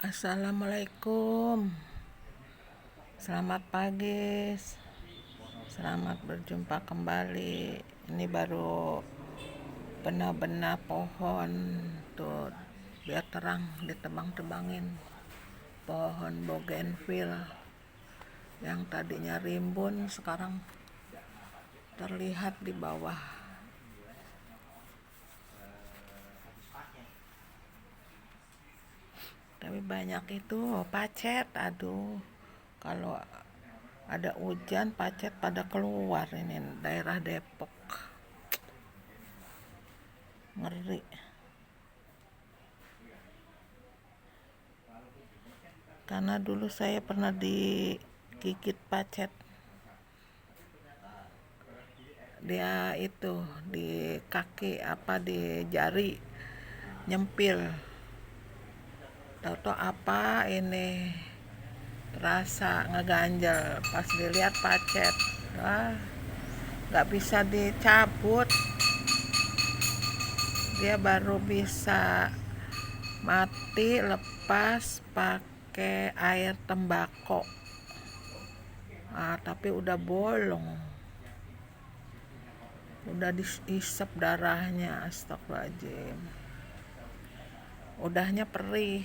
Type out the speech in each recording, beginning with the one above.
Assalamualaikum, selamat pagi, selamat berjumpa kembali. Ini baru benar-benar pohon tuh biar terang ditebang-tebangin. Pohon bougainville yang tadinya rimbun sekarang terlihat di bawah. Tapi banyak itu pacet, aduh, kalau ada hujan pacet pada keluar. Ini daerah Depok, ngeri. Karena dulu saya pernah digigit pacet, dia itu di kaki di jari nyempil, tahu apa ini, rasa ngeganjel pas dilihat pacet. Nggak bisa dicabut, dia baru bisa mati lepas pakai air tembakau. Tapi udah bolong, udah diisep darahnya, astagfirullahaladzim, udahnya perih.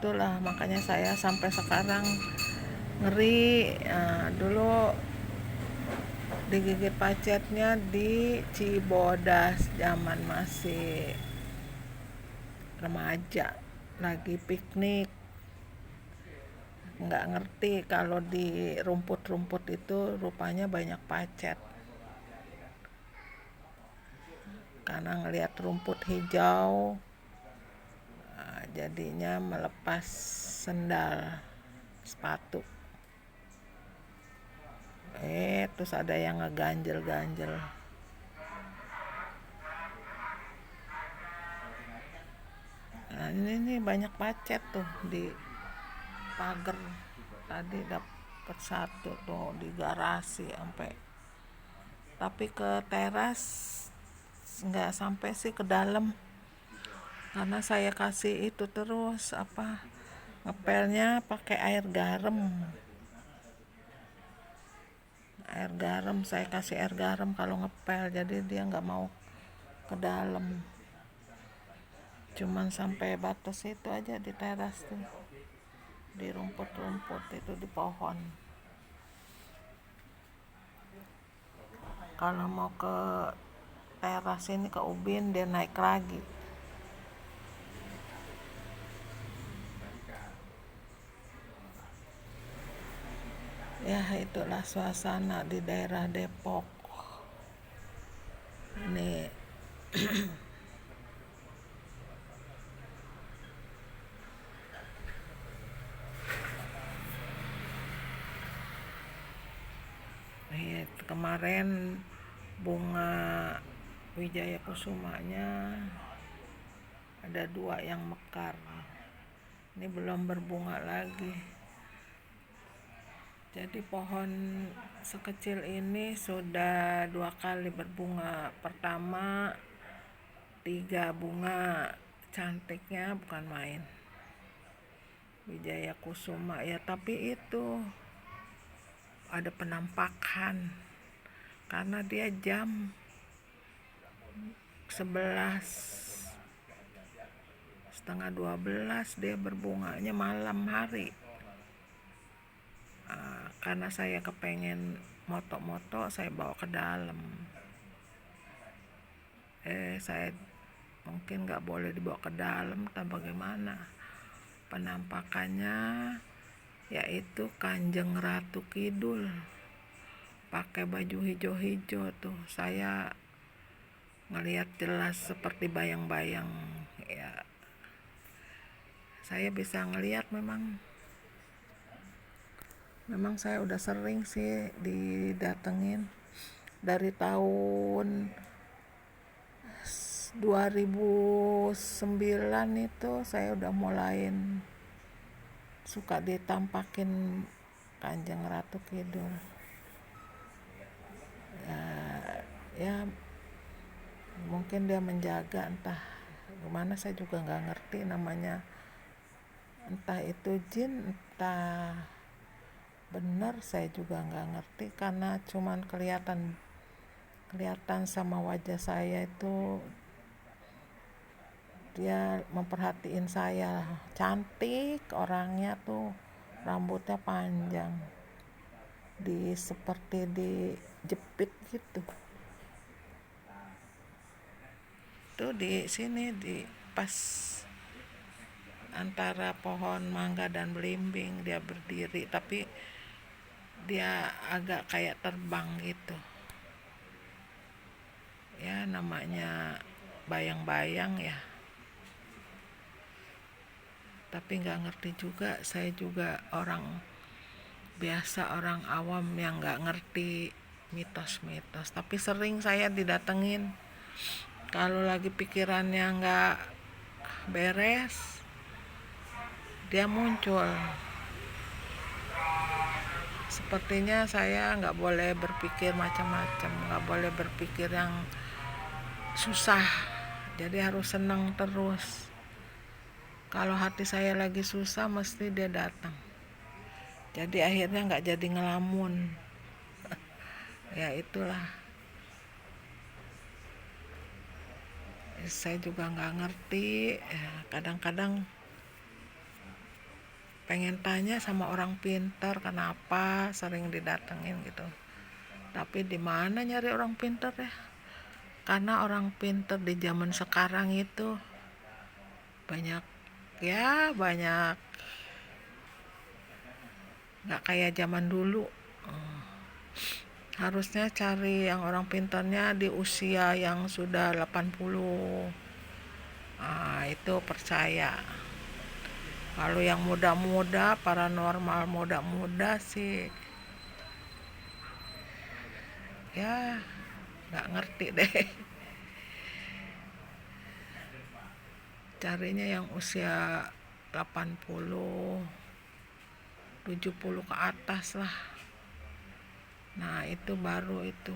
Itulah makanya saya sampai sekarang ngeri. Dulu digigit pacetnya di Cibodas zaman masih remaja, lagi piknik, nggak ngerti kalau di rumput-rumput itu rupanya banyak pacet. Karena ngelihat rumput hijau, jadinya melepas sendal sepatu, terus ada yang ngeganjel-ganjel. Ini banyak pacet tuh di pagar. Tadi dapat satu tuh di garasi sampai, tapi ke teras nggak sampai sih ke dalam, karena saya kasih itu terus ngepelnya pakai air garam. Saya kasih air garam kalau ngepel, jadi dia nggak mau ke dalam. Cuman sampai batas itu aja di teras tuh, di rumput-rumput itu, di pohon. Kalau mau ke teras ini, ke ubin, dia naik lagi. Ya, itulah suasana di daerah Depok ini. Kemarin bunga Wijaya Kusumanya ada 2 yang mekar, ini belum berbunga lagi. Jadi pohon sekecil ini sudah 2 kali berbunga. Pertama 3 bunga, cantiknya bukan main, Wijaya Kusuma ya. Tapi itu ada penampakan, karena dia jam 11, setengah 12 dia berbunganya malam hari. Karena saya kepengen moto-moto, saya bawa ke dalam. Saya mungkin nggak boleh dibawa ke dalam, tak bagaimana. Penampakannya yaitu Kanjeng Ratu Kidul pakai baju hijau-hijau tuh. Saya ngelihat jelas seperti bayang-bayang ya. Saya bisa ngelihat, memang saya udah sering sih didatengin dari tahun 2009 itu. Saya udah mulain suka ditampakin Kanjeng Ratu Kidul. Ya mungkin dia menjaga, entah gimana saya juga nggak ngerti namanya, entah itu jin entah benar, saya juga nggak ngerti karena cuman kelihatan sama wajah saya itu dia memperhatiin saya, cantik orangnya tuh, rambutnya panjang, seperti dijepit gitu. Tuh di sini di pas antara pohon mangga dan belimbing dia berdiri, tapi dia agak kayak terbang gitu. Ya namanya bayang-bayang ya. Tapi nggak ngerti juga, saya juga orang biasa, orang awam yang nggak ngerti mitos-mitos. Tapi sering saya didatengin kalau lagi pikirannya nggak beres, dia muncul. Sepertinya saya nggak boleh berpikir macam-macam, nggak boleh berpikir yang susah, jadi harus senang terus. Kalau hati saya lagi susah mesti dia datang, jadi akhirnya nggak jadi ngelamun. Ya itulah, saya juga nggak ngerti. Kadang-kadang pengen tanya sama orang pintar kenapa sering didatengin gitu, tapi di mana nyari orang pintar ya, karena orang pintar di zaman sekarang itu banyak nggak kayak zaman dulu. Harusnya cari yang orang pintarnya di usia yang sudah 80. Itu percaya. Kalau yang muda-muda, paranormal muda-muda sih ya nggak ngerti deh. Carinya yang usia 80, 70 ke atas lah. Nah itu baru itu,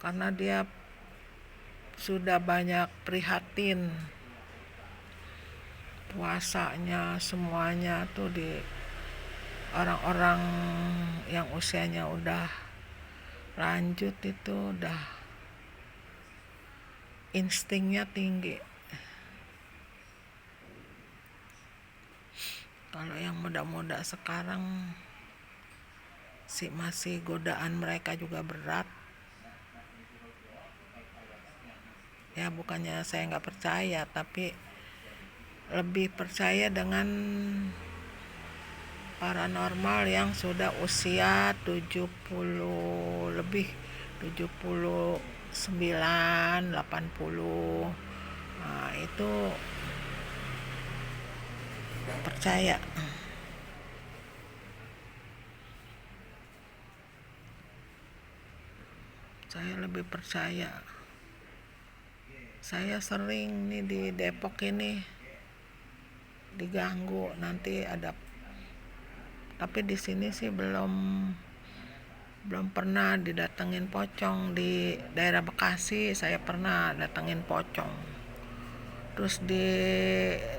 karena dia sudah banyak prihatin, puasanya semuanya tuh di orang-orang yang usianya udah lanjut, itu udah instingnya tinggi. Kalau yang muda-muda sekarang sih masih godaan mereka juga berat. Ya bukannya saya nggak percaya, tapi lebih percaya dengan paranormal yang sudah usia 70 lebih, 79, 80. Itu percaya. Saya lebih percaya. Saya sering nih di Depok ini diganggu, nanti ada, tapi di sini sih belum pernah didatengin pocong. Di daerah Bekasi saya pernah datengin pocong. Terus di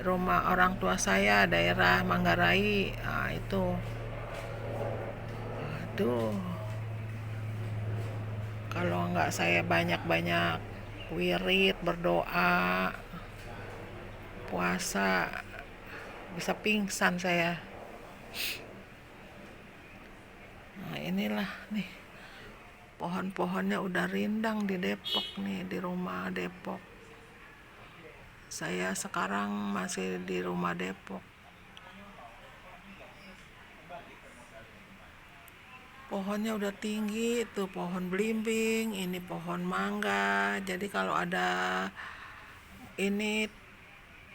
rumah orang tua saya daerah Manggarai, itu kalau nggak saya banyak-banyak wirid, berdoa, puasa, bisa pingsan saya. Nah inilah nih, pohon-pohonnya udah rindang di Depok nih, di rumah Depok. Saya sekarang masih di rumah Depok. Pohonnya udah tinggi, itu pohon belimbing, ini pohon mangga. Jadi kalau ada ini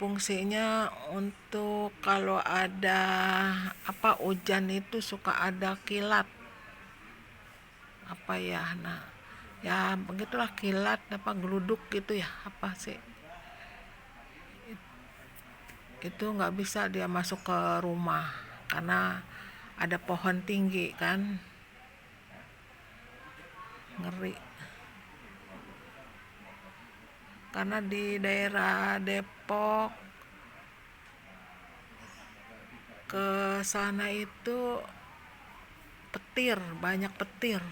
fungsinya untuk kalau ada hujan itu suka ada kilat nah ya begitulah, kilat geluduk gitu ya, apa sih itu nggak bisa dia masuk ke rumah karena ada pohon tinggi kan, ngeri. karena di daerah Depok ke sana itu petir, banyak petir.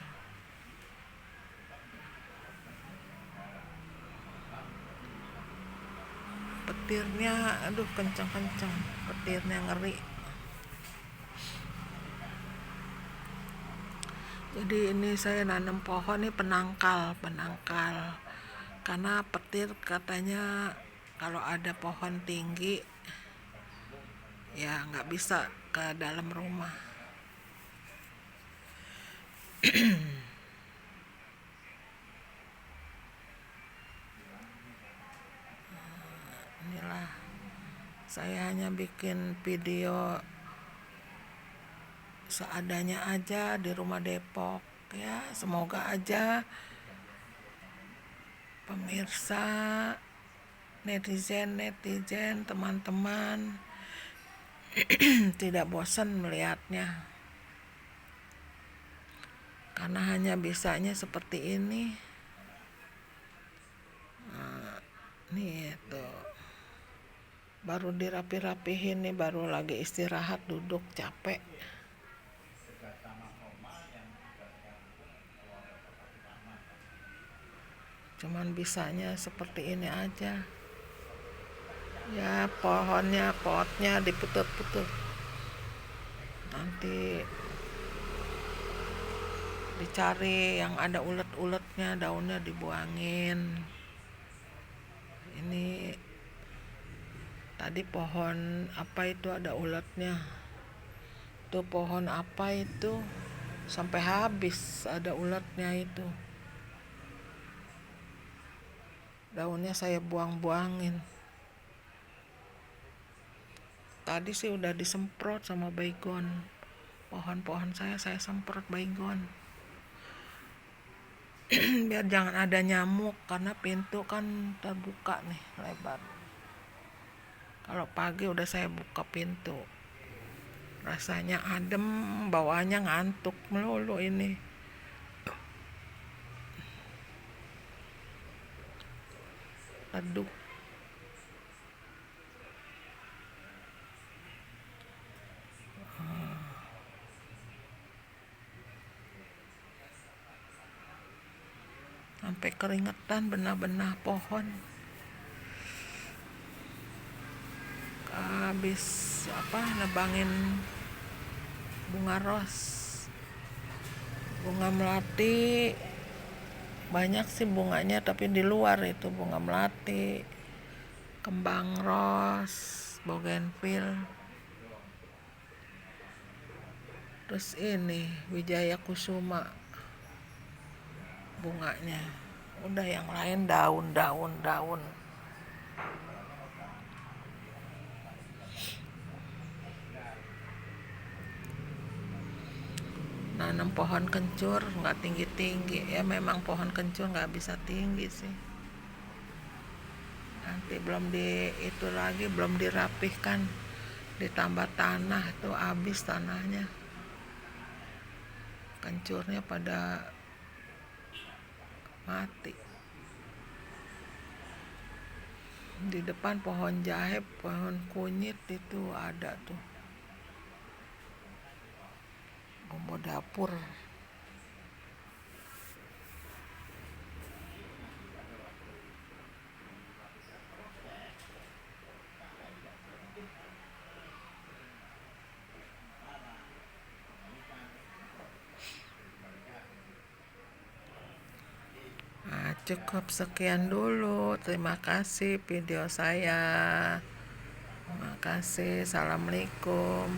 Petirnya aduh kencang-kencang, petirnya ngeri. Jadi ini saya nanam pohon nih penangkal, karena petir katanya kalau ada pohon tinggi ya nggak bisa ke dalam rumah. Inilah saya hanya bikin video seadanya aja di rumah Depok ya, semoga aja pemirsa, netizen teman-teman tidak bosan melihatnya, karena hanya bisanya seperti ini. Nih tuh baru dirapi-rapihin nih, baru lagi istirahat duduk capek. Cuman bisanya seperti ini aja ya, potnya diputer-puter, nanti dicari yang ada ulet-uletnya, daunnya dibuangin. Ini tadi pohon apa itu ada uletnya, itu pohon apa itu sampai habis ada uletnya, itu daunnya saya buang-buangin. Tadi sih udah disemprot sama baygon, pohon-pohon saya semprot baygon biar jangan ada nyamuk, karena pintu kan terbuka nih lebar. Kalau pagi udah saya buka pintu, rasanya adem, bawaannya ngantuk melulu ini. Teduh. Sampai keringetan benah-benah pohon. Habis nebangin bunga ros, bunga melati. Banyak sih bunganya, tapi di luar itu bunga melati, kembang ros, bougainville. Terus ini Wijaya Kusuma bunganya. Udah yang lain daun. Nanam pohon kencur nggak tinggi-tinggi ya, memang pohon kencur nggak bisa tinggi sih. Nanti belum dirapihkan, ditambah tanah tuh habis tanahnya, kencurnya pada mati. Di depan pohon jahe, pohon kunyit itu ada tuh, bumbu dapur. Cukup sekian dulu, terima kasih video saya. Terima kasih, assalamualaikum.